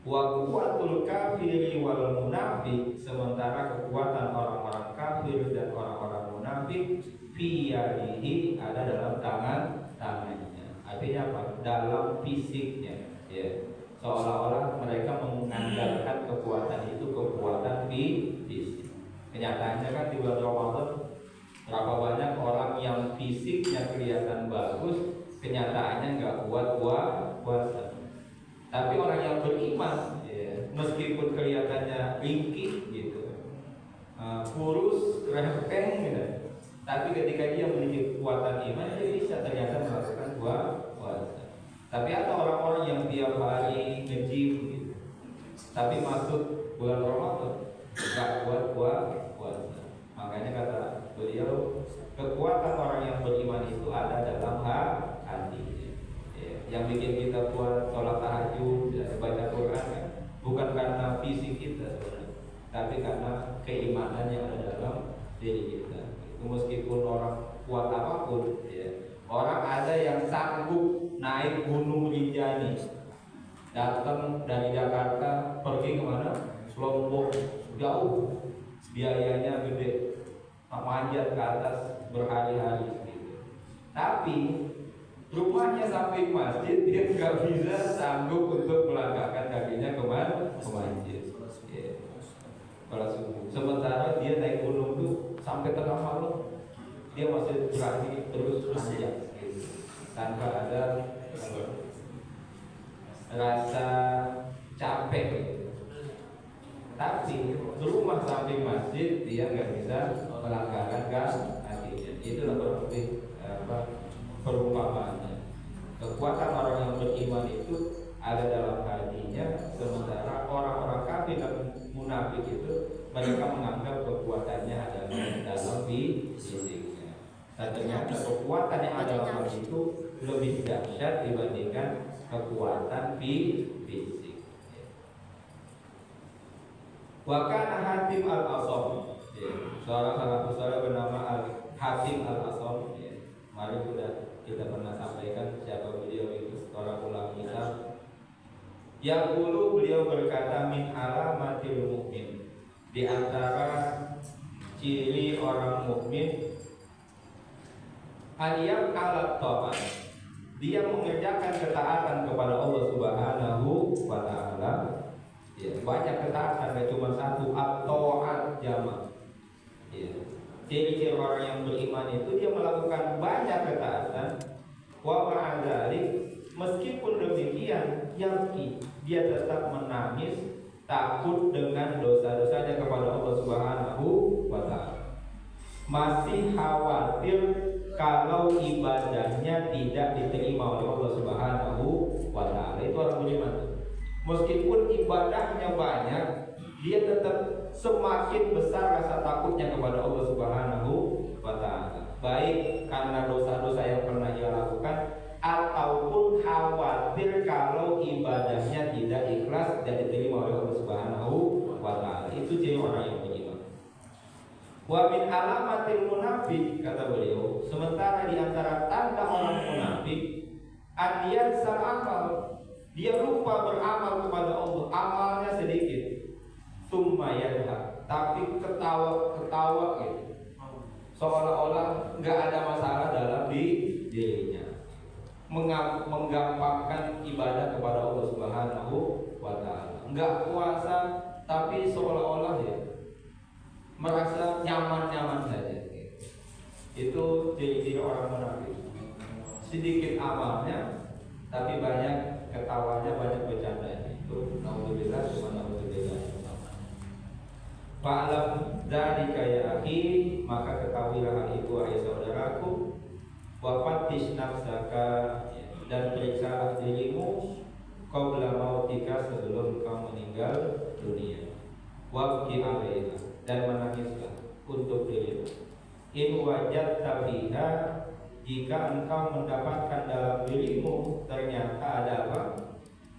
Wa quwwatul kafiri wal munafik, sementara kekuatan orang-orang kafir dan orang-orang munafik fi yadihi, ada dalam tangannya. Artinya apa? Dalam fisiknya, ya. Seolah-olah mereka mengandalkan kekuatan itu kekuatan fisik. Kenyataannya kan di bulan Ramadan berapa banyak orang yang fisiknya kelihatan bagus, kenyataannya nggak kuat puasa. Tapi orang yang beriman, ya, meskipun kelihatannya ringkih gitu, kurus, rempeng gitu, tapi ketika dia memiliki kekuatan iman, dia bisa ternyata melakukan puasa. Tapi ada orang-orang yang tiap hari nge-gym gitu, tapi masuk bulan Ramadan nggak kuat puasa. Makanya kata beliau, kekuatan orang yang beriman itu ada dalam hati. Yang bikin kita kuat sholat tahajud, baca Quran kan, bukan karena fisik kita sebenarnya, tapi karena keimanan yang ada dalam diri kita. Itu meskipun orang kuat apapun, ya. Orang ada yang sanggup naik Gunung Rinjani, datang dari Jakarta pergi kemana? Lombok, jauh, biayanya gede, manjat ke atas berhari-hari gitu. Tapi rumahnya samping masjid, dia nggak bisa sanggup untuk melangkahkan kakinya ke masjid. Ya. Kalau subuh. Sementara dia naik gunung tuh sampai tengah malam, dia masih berani terus manjat gitu. Tanpa ada rasa capek gitu. Tapi rumah samping masjid dia nggak bisa melangkahkan kakinya. Itulah kurang lebih perumpamaannya. Kekuatan orang yang beriman itu ada dalam hatinya, sementara orang-orang kafir dan munafik itu mereka menganggap kekuatannya ada dalam fisiknya. Dan ternyata kekuatan yang ada dalam hati itu lebih dahsyat dibandingkan kekuatan fisik. Wa kana Hatim al-Asam, seorang salafus saleh bernama Hatim al-Asam. Mari kita pernah sampaikan siapa beliau itu, seorang ulama Islam. Yang dulu beliau berkata, min alamatil mukmin, di antara ciri orang mukmin, aliyam alat ta'at, dia mengerjakan ketaatan kepada Allah Subhanahu wa ta'ala. Ya, banyak ketaatan, gak cuma satu, at-ta'at jama'. Ya. Ciri-ciri orang yang beriman itu dia melakukan banyak ketaatan. Wa ma'adzalik, meskipun demikian, yakin dia tetap menangis, takut dengan dosa-dosanya kepada Allah Subhanahu wa ta'ala. Masih khawatir kalau ibadahnya tidak diterima oleh Allah Subhanahu wa ta'ala. Itu orang beriman. Meskipun ibadahnya banyak, dia tetap semakin besar rasa takutnya kepada Allah Subhanahu wa ta'ala. Baik karena dosa-dosa yang pernah dia lakukan, ataupun khawatir kalau ibadahnya tidak ikhlas dan diterima oleh Allah Subhanahu wa ta'ala. Itu ciri orang yang beriman. Wa min alamatil munafik, kata beliau, sementara di antara tanda orang munafik, adiyan sa'amal, dia lupa beramal kepada Allah, amalnya sedikit. Summa yadha, tapi ketawa gitu, seolah-olah nggak ada masalah dalam dirinya, menggampangkan ibadah kepada Allah Subhanahu wa ta'ala. Nggak puasa tapi seolah-olah ya merasa nyaman-nyaman saja gitu. Itu ciri-ciri orang munafik. Sedikit amalnya tapi banyak ketawanya, banyak bercandanya. Itu naudzubillah, naudzubillah. Fa'lam dzalika ya akhi, maka ketahuilah hal itu wahai saudaraku. Wa fattish nafsaka, dan periksalah dirimu qabla mautika, sebelum kau meninggal dunia. Wabki 'alaiha, dan menangislah untuk dirimu. In wajadta fiha, jika engkau mendapatkan dalam dirimu ternyata ada apa?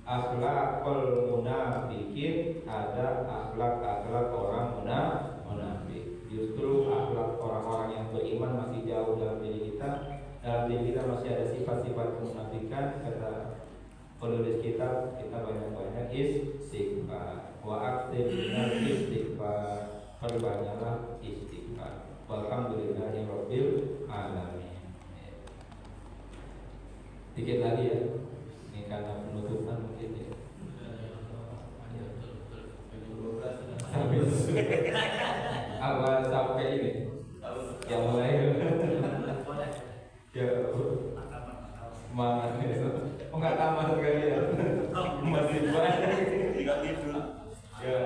Akhlakul munafikin, ada akhlak-akhlak orang munafik. Justru akhlak orang-orang yang beriman masih jauh dalam diri kita. Dalam diri kita masih ada sifat-sifat kemunafikan. Kata penulis kitab, kita banyak-banyak istighfar. Wa aktsir minal istighfar, perbanyaklah istighfar. Walhamdulillahi rabbil alamin. Dikit lagi ya, ini karena penutupan mungkin ya. Apa sampai ini? Yang mulai ya semangat itu. Oh nggak tamat sekali ya. Masih banyak. Tinggal tidur. Ya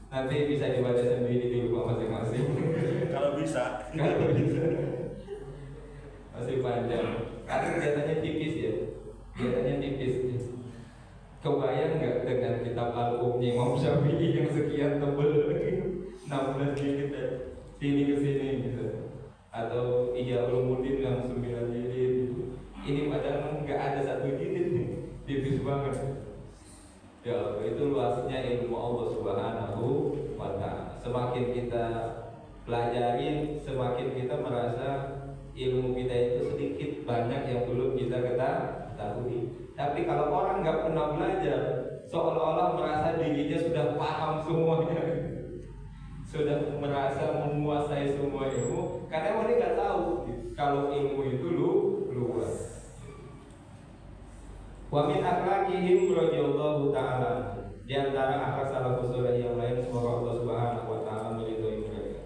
nanti bisa dibaca sendiri di rumah masing-masing. Kalau bisa. Kalau bisa. Masih panjang. Karena kelihatannya tipis ya. Kelihatannya tipis. Kebayang nggak dengan kitab Al-Ummi Imam Syafi'i yang sekian tebel, 16 jilid dari sini ke sini gitu, atau Ihya Ulumuddin yang 9 jilid gitu. Ini padahal nggak ada satu jilid nih, tipis banget. Ya, itu luasnya ilmu Allah Subhanahu wa Ta'ala. Semakin kita pelajarin, semakin kita merasa ilmu kita itu sedikit banyak yang belum kita ketahui. Tapi kalau orang nggak pernah belajar, seolah-olah merasa dirinya sudah paham semuanya, sudah merasa menguasai semua ilmu, karena dia nggak tahu kalau ilmu itu luas. Wa min akhlaqihim radhiyallahu ta'ala, di antara akhlak salafus saleh yang lain, semoga Allah Subhanahu wa taala meridhoi mereka.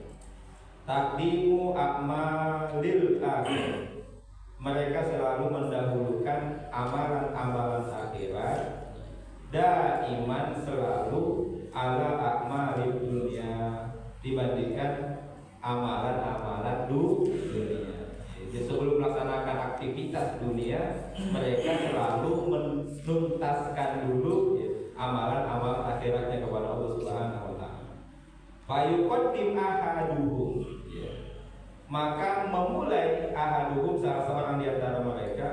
Taqdimu a'malil akhir, mereka selalu mendahulukan amalan-amalan akhirat, daiman selalu ala a'malid dunia, dibandingkan amalan-amalan dunia. Jadi sebelum melaksanakan aktivitas dunia, mereka selalu menuntaskan dulu amalan-amalan akhiratnya kepada Allah Subhanahu wa taala. Fayuqaddim ahaduhum, maka memulai ahaduhum, salah seorang di antara mereka,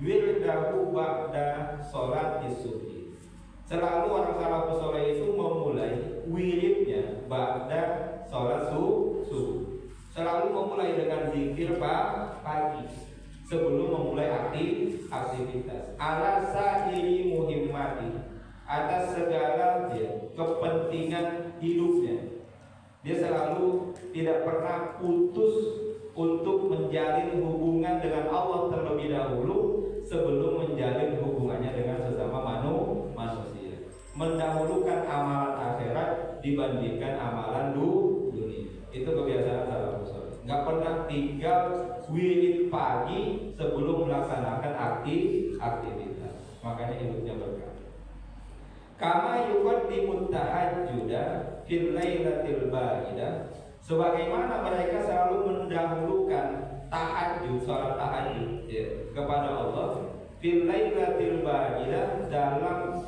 wirdahu ba'da sholat subuh. Selalu orang salafus saleh itu memulai wiridnya ba'da sholat subuh. Selalu memulai dengan zikir pagi sebelum memulai aktivitas. Ala sa'iri muhimmati, atas segala kepentingan hidupnya. Dia selalu tidak pernah putus untuk menjalin hubungan dengan Allah terlebih dahulu sebelum menjalin hubungannya dengan sesama manusia. Mendahulukan amalan akhirat dibandingkan amalan dunia. Itu kebiasaan salafus saleh. Nggak pernah tinggal wirid pagi sebelum melaksanakan aktivitas. Makanya hidupnya berkah. Kama yuqaddimu tahajjuda fil lailatil baidah, sebagaimana mereka selalu mendahulukan tahajud, salat tahajud kepada Allah fil lailatil baidah, dalam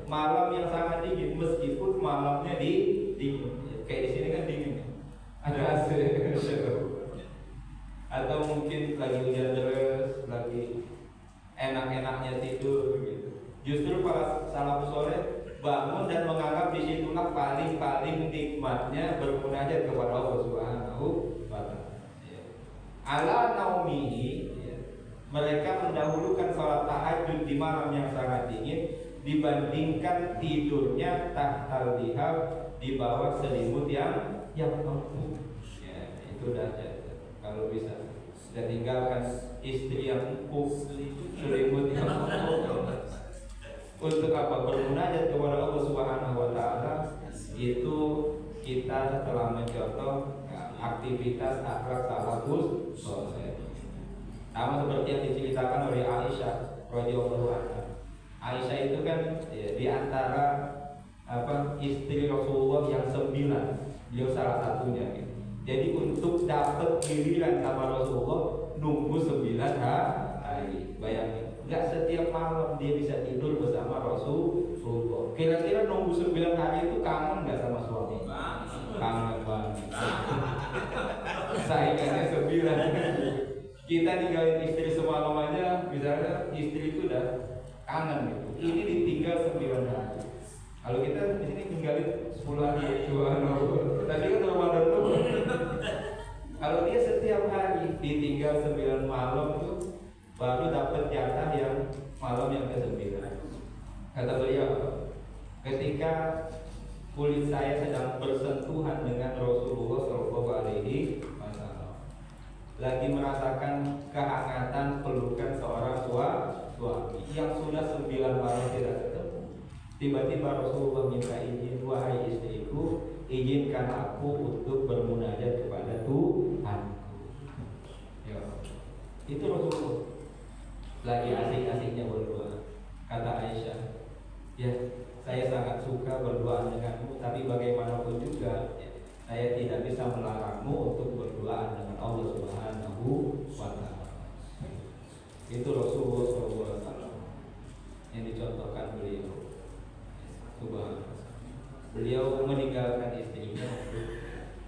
malam yang sangat dingin, meskipun malamnya dingin. Kayak di sini kan dingin. Ada AC, atau mungkin lagi hujan deras, lagi enak-enaknya tidur gitu. Justru para salafus saleh bangun dan menganggap disitulah paling nikmatnya bermunajat kepada Allah Subhanahu wa taala. Ala naumihi, mereka mendahulukan salat tahajud di malam yang sangat dingin dibandingkan tidurnya tahtal dihab, di bawah selimut yang empuk. Itu udah kalau bisa sudah tinggalkan istri yang empuk, selimut yang empuk. Untuk apa? Bermunajat kepada Allah Subhanahu wa taala. Itu kita telah mencontoh aktivitas akhlak salafus saleh. Sama seperti yang diceritakan oleh Aisyah radhiyallahu anha. Aisyah itu kan di antara istri Rasulullah yang 9, beliau salah satunya. Jadi untuk dapat giliran sama Rasulullah nunggu 9 hari. Bayangin, nggak setiap malam dia bisa tidur bersama Rasulullah. Kira-kira nunggu 9 hari itu kangen nggak sama suami? Kangen banget. Saingannya 9. Kita ninggalin istri semalam aja, misalnya istri itu udah kangen gitu. Ini ditinggal 9 hari. Kalau kita di sini tinggalin 10 hari, 2 hari. Tapi kan Ramadan tuh. Kalau dia setiap hari ditinggal 9 malam tuh, baru dapat jatah yang malam yang ke-9. Kata beliau, ketika kulit saya sedang bersentuhan dengan Rasulullah SAW, lagi merasakan kehangatan pelukan seorang suami yang sudah 9 malam tidak ketemu. Tiba-tiba Rasulullah minta izin, wahai istriku, izinkan aku untuk bermunajat kepada Tuhanku. Ya. Itu Rasulullah lagi asik-asiknya berdoa. Kata Aisyah, ya saya sangat suka berdoa denganmu, tapi bagaimanapun juga saya tidak bisa melarangmu untuk berdoa dengan Allah Subhanahu wa taala. Itu Rasulullah SAW yang dicontohkan beliau. Beliau meninggalkan istrinya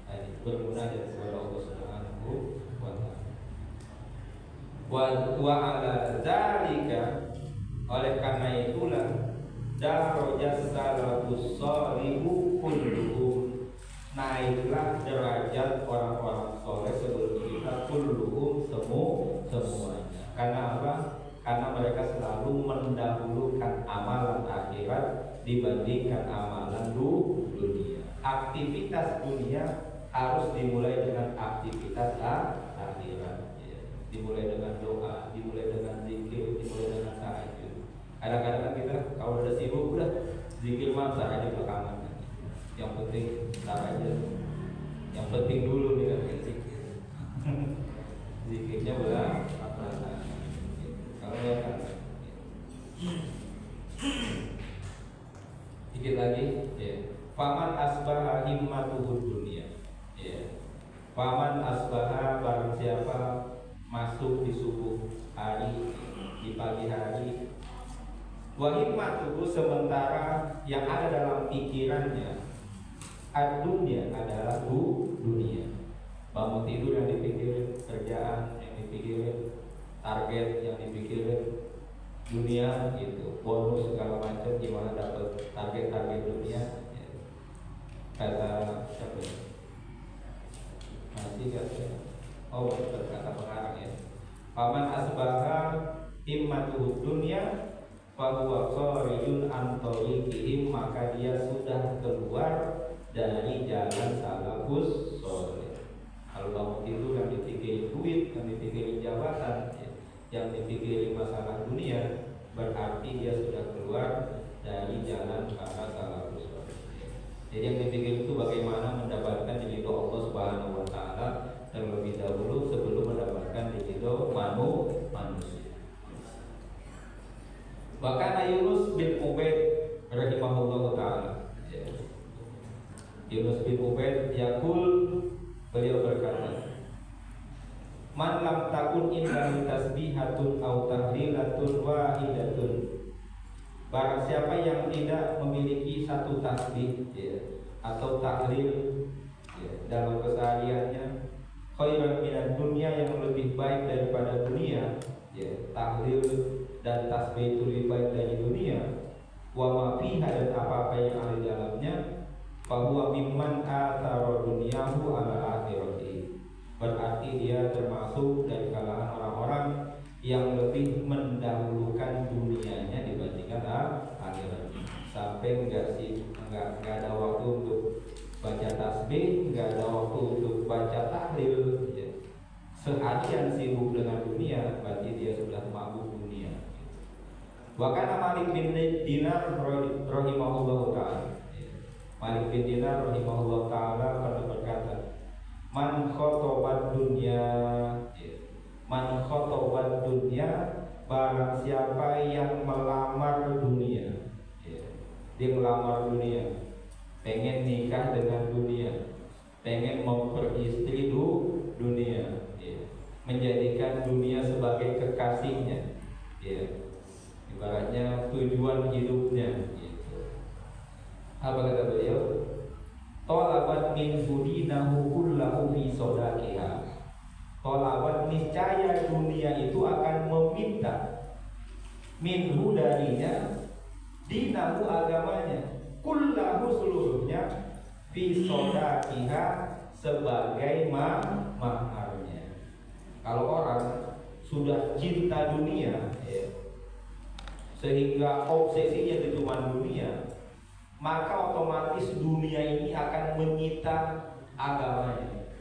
untuk bermunajat kepada Allah Subhanahu wa taala. Wa ala zalika, oleh karena itulah darajat salafus shalihu kulluhum, naiklah derajat orang-orang soleh sebelum kita kulluhum semuanya. Karena apa? Karena mereka selalu mendahulukan amalan akhirat dibandingkan amalan dunia. Aktivitas dunia harus dimulai dengan aktivitas akhirat. Dimulai dengan doa, dimulai dengan zikir, dimulai dengan tahajud. Kadang-kadang kita kalau udah sibuk udah zikir mah aja belakangan. Yang penting tar aja. Yang penting dulu nih kan zikir. Zikirnya belakangan. Kalau ya kan. Dikit lagi, ya. Faman asbaha himmatuhud dunia. Ya. Faman asbaha barang siapa masuk di subuh hari, di pagi hari, wa himmatuhu sementara yang ada dalam pikirannya ad-dunya adalah dunia. Bangun tidur yang dipikirin, kerjaan yang dipikirin, target yang dipikirin, dunia gitu, bonus segala macam, gimana dapat target dunia. Kata siapa? Masih kata berkata pengarang ya. Paman asbaha himmatuhud dunya fahuwa kharijun an thariqihim, maka dia sudah keluar dari jalan salafus sholeh. Kalau bangun tidur yang dipikirin duit, yang dipikirin jabatan, yang dipikirin masalah dunia, berarti dia sudah keluar dari jalan para salafus sholeh. Jadi yang dipikir itu bagaimana mendapatkan ridho Allah Subhanahu wa taala terlebih dahulu sebelum mendapatkan ridho manusia. Bahkan Yunus bin Ubaid rahimahullah taala, Yunus bin Ubaid yaqul, beliau berkata, man lam takun indahu tasbihatun aw tahlilatun wahidatun, barang siapa yang tidak memiliki satu tasbih atau tahlil dalam kesehariannya, khairan minad dunya, yang lebih baik daripada dunia, tahlil dan tasbih itu lebih baik dari dunia, wa ma fiha, dan apa-apa yang ada di dalamnya, fa huwa mimman athara dunyahu ala akhirati, berarti dia termasuk dari kalangan orang-orang yang lebih mendahulukan dunianya dibandingkan akhiratnya. Sampai enggak ada waktu untuk baca tasbih, enggak ada waktu untuk baca tahlil, seharian sibuk dengan dunia, berarti dia sudah mabuk dunia. Bahkan Malik bin Dinar rahimahullah taala, Malik bin Dinar rahimahullah taala pernah berkata, man khotobat dunya, man khotobat dunya, barang siapa yang melamar dunia, dia melamar dunia, pengen nikah dengan dunia, pengen memperistri dunia, menjadikan dunia sebagai kekasihnya, ibaratnya tujuan hidupnya. Apa kata beliau? Tolabat min budinahu kullahu fi sodakiha. Tolabat, niscaya dunia itu akan meminta minhu darinya, dinahu agamanya, kullahu seluruhnya, fi sodakiha sebagai maharnya. Kalau orang sudah cinta dunia, sehingga obsesinya itu cuma dunia, maka otomatis dunia ini akan menyita agamanya,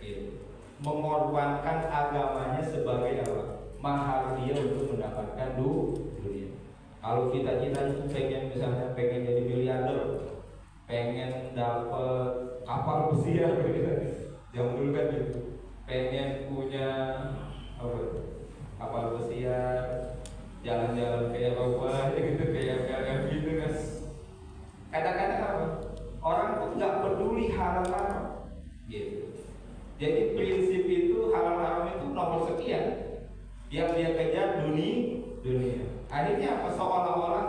mengorbankan agamanya sebagai apa? Mahar dia untuk mendapatkan dunia. Kalau kita itu pengen, misalnya pengen jadi miliarder, pengen dapat kapal pesiar gitu, yang dulu kan gitu, pengen punya apa, kapal pesiar, jalan-jalan ke Eropa gitu, kayak gitu kan. Kadang-kadang apa? Orang tuh nggak peduli halal-haram, gitu. Jadi prinsip itu halal-haram itu nomor sekian, yang dia kejar dunia. Akhirnya apa? Seolah-olah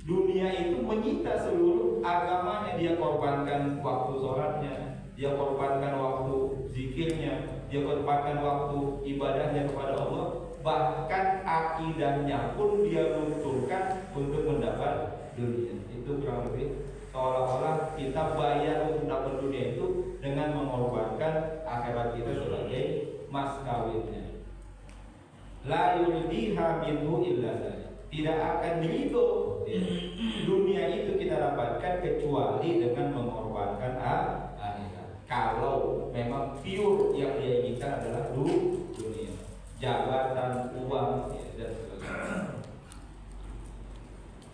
dunia itu menyita seluruh agamanya. Dia korbankan waktu sholatnya, dia korbankan waktu zikirnya, dia korbankan waktu ibadahnya kepada Allah. bahkan akidahnya pun dia lunturkan untuk mendapat dunia. Itu kurang lebih seolah-olah kita bayar untuk dapat dunia itu dengan mengorbankan akhirat kita sebagai mas kawinnya. La yurdiha minhu illa dzalik. Tidak akan ridho dunia itu kita dapatkan kecuali dengan mengorbankan akhirat. Kalau memang pure yang dia inginkan adalah dunia, jabatan, uang, dan sebagainya.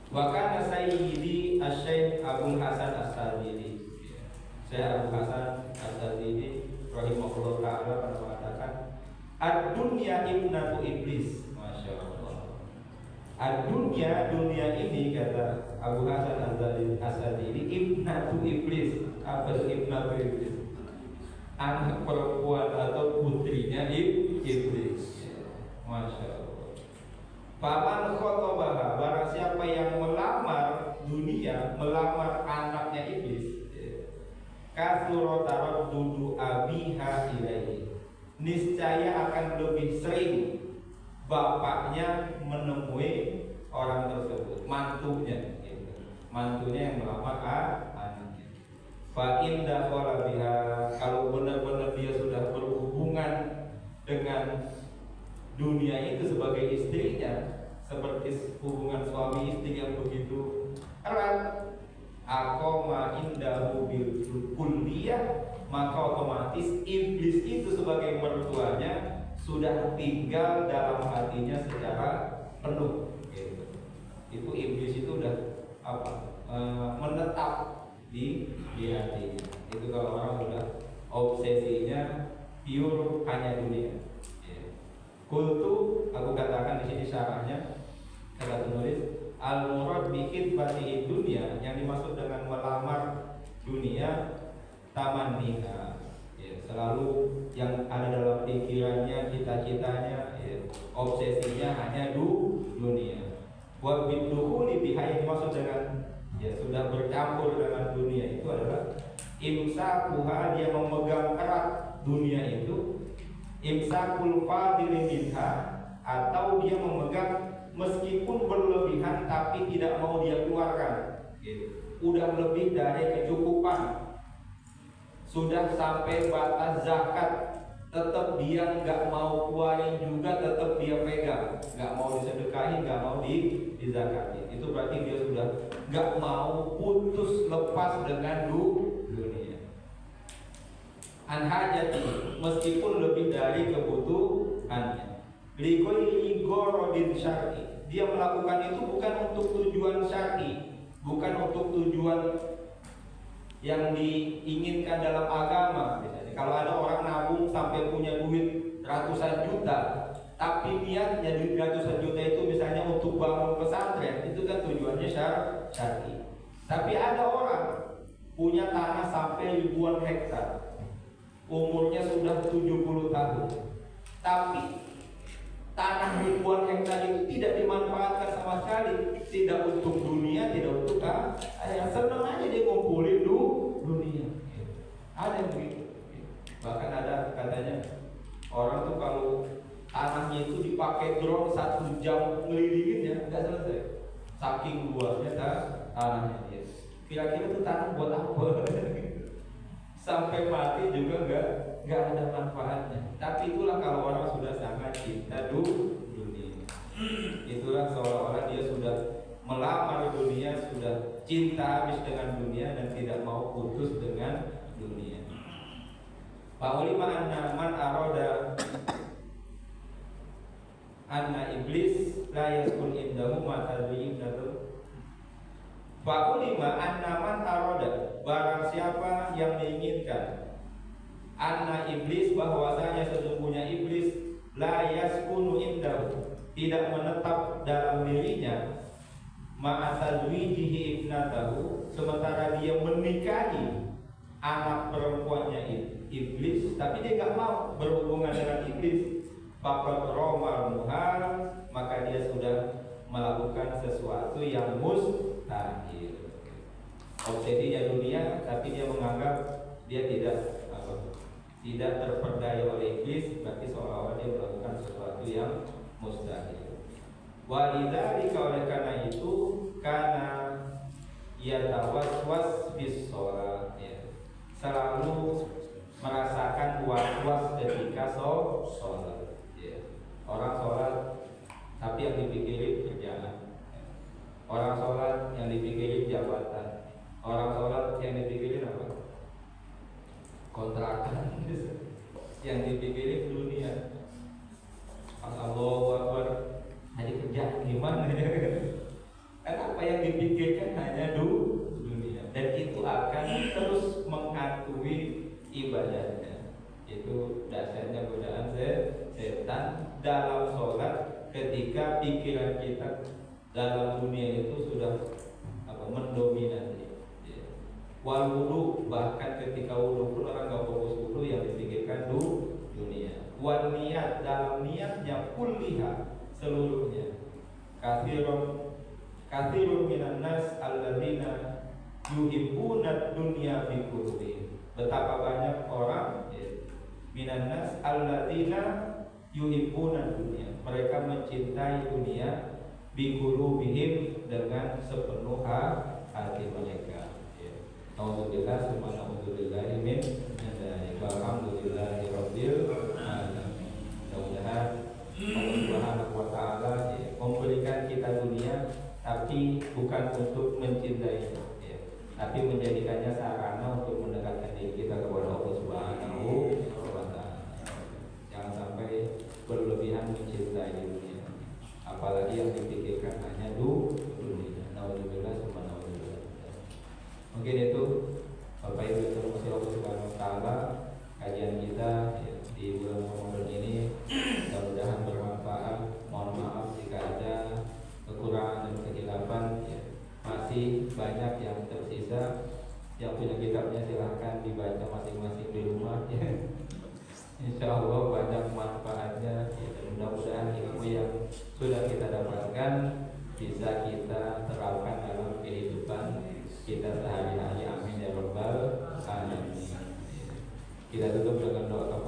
Wa kana sayyidi asy-syaikh Abu Hasan As-Sadili. Saya Abu Hasan As-Sadili rahimahullah taala pernah mengatakan, ad-dunya ibnatu iblis. Masya Allah. Ad-dunya, dunia ini, kata Abu Hasan As-Sadili, ibnatu iblis. Apa itu ibnatu iblis? Anak perempuan atau putrinya iblis. Masya Allah. Faman khotobaha, barang siapa yang melamar dunia, melamar anaknya iblis, kasuro dudu abiha ilaihi, niscaya akan lebih sering bapaknya menemui orang tersebut, mantunya, mantunya yang melamar anaknya. Fa inda qala biha, kalau benar-benar dia sudah berhubungan dengan dunia itu sebagai istrinya, seperti hubungan suami istri yang begitu erat, aqama indahu bil kulliyah, maka otomatis iblis itu sebagai mertuanya sudah tinggal dalam hatinya secara penuh. Gitu. Itu iblis itu udah menetap di hatinya. Itu kalau orang sudah obsesinya pure hanya dunia. Kultu, aku katakan di sini syarahnya, kata penulis, al-murad bi khidbati dunia, yang dimaksud dengan melamar dunia, tamanniha, selalu yang ada dalam pikirannya, cita-citanya, obsesinya hanya dunia. Wa bidukhuli biha, yang dimaksud dengan sudah bercampur dengan dunia itu adalah imsakuha, dia memegang erat dunia itu, imsakul fadili minha, atau dia memegang meskipun berlebihan tapi tidak mau dia keluarkan. Udah lebih dari kecukupan, sudah sampai batas zakat, tetap dia nggak mau keluarin juga, tetap dia pegang, nggak mau disedekahin, nggak mau dizakatin. Itu berarti dia sudah nggak mau putus lepas dengan dunia. Anhajati, meskipun lebih dari kebutuhannya. Ligoi gorodin syar'i, dia melakukan itu bukan untuk tujuan syar'i, bukan untuk tujuan yang diinginkan dalam agama. Misalnya, kalau ada orang nabung sampai punya duit ratusan juta, tapi niatnya duit ratusan juta itu misalnya untuk bangun pesantren, itu kan tujuannya syar'i. Tapi ada orang punya tanah sampai ribuan hektar, umurnya sudah 70 tahun, tapi tanah ribuan hektar itu tidak dimanfaatkan sama sekali, tidak untuk dunia, tidak untuk senang aja dia ngumpulin dunia. Ada yang begitu. Bahkan ada katanya orang tuh kalau tanahnya itu dipakai drone 1 jam ngelilinginnya nggak selesai, saking luasnya tanahnya dia. Kira-kira tuh tanah buat apa? Sampai mati juga nggak ada manfaatnya. Tapi itulah kalau orang sudah sangat cinta dunia. Itulah seolah-olah dia sudah melamar dunia, sudah cinta habis dengan dunia dan tidak mau putus dengan dunia. Fa'ulima anna man aroda anna iblis la yaskun indahu ma tadbi'in datu. Fa'ulima anna man aroda, barang siapa yang menginginkan anna iblis, bahwasanya sesungguhnya iblis la yaskunu indahu, tidak menetap dalam dirinya, ma'atazwijihi ibnatahu, sementara dia menikahi anak perempuannya iblis, tapi dia gak mau berhubungan dengan iblis, faqad romal muhal, maka dia sudah melakukan sesuatu yang mustahil. Obsesinya dunia, tapi dia menganggap dia tidak terperdaya oleh iblis, berarti seolah-olah dia melakukan sesuatu yang mustahil. Walidzalika, oleh karena itu, karena yatawaswas bis sholat, ya, selalu merasakan was-was ketika sholat, ya. Orang sholat tapi yang dipikirin kerjaan, orang sholat yang dipikirin jabatan, orang sholat yang dipikirin apa? Kontrakan, yang dipikirin dunia. Allahu Akbar, hanya kerja gimana ya? Kan apa yang dipikirkan hanya dunia, dan itu akan terus menghantui ibadahnya. Itu dasarnya godaan setan dalam sholat, ketika pikiran kita dalam dunia itu sudah mendominasi. Wal wudu, bahkan ketika wudu pun orang gak fokus wudu, yang dipikirkan dunia. Wal niat, dalam niatnya kulliha, seluruhnya. Kathirun minan nas alladzina yuhibbuna dunya bi qulubihim. Betapa banyak orang, minan nas alladzina yuhibbuna dunya, mereka mencintai dunia bi qulubihim, dengan sepenuh hati mereka. Alhamdulillah, summa alhamdulillah min dzalika, alhamdulillahi rabbil alamin. Mudah-mudahan Allah Subhanahu wa taala memberikan kita dunia, tapi bukan untuk mencintainya, ya, tapi menjadikannya sarana untuk mendekatkan diri kita kepada Allah Subhanahu wa taala. Jangan sampai berlebihan mencintai dunia, apalagi yang dipikirkan hanya dunia. Alhamdulillah, subhanallah. Mungkin itu Bapak Ibu yang dirahmati Allah Subhanahu wa taala, kajian kita di bulan Ramadan ini mudah-mudahan bermanfaat. Mohon maaf jika ada kekurangan dan kehilapan, ya. Masih banyak yang tersisa. Yang punya kitabnya silahkan dibaca masing-masing di rumah, ya. Insya Allah banyak manfaatnya, ya. Dan mudah-mudahan ilmu yang sudah kita dapatkan bisa kita terapkan dalam kehidupan kita sehari-hari. Amin ya rabbal alamin. Kita tutup dengan doa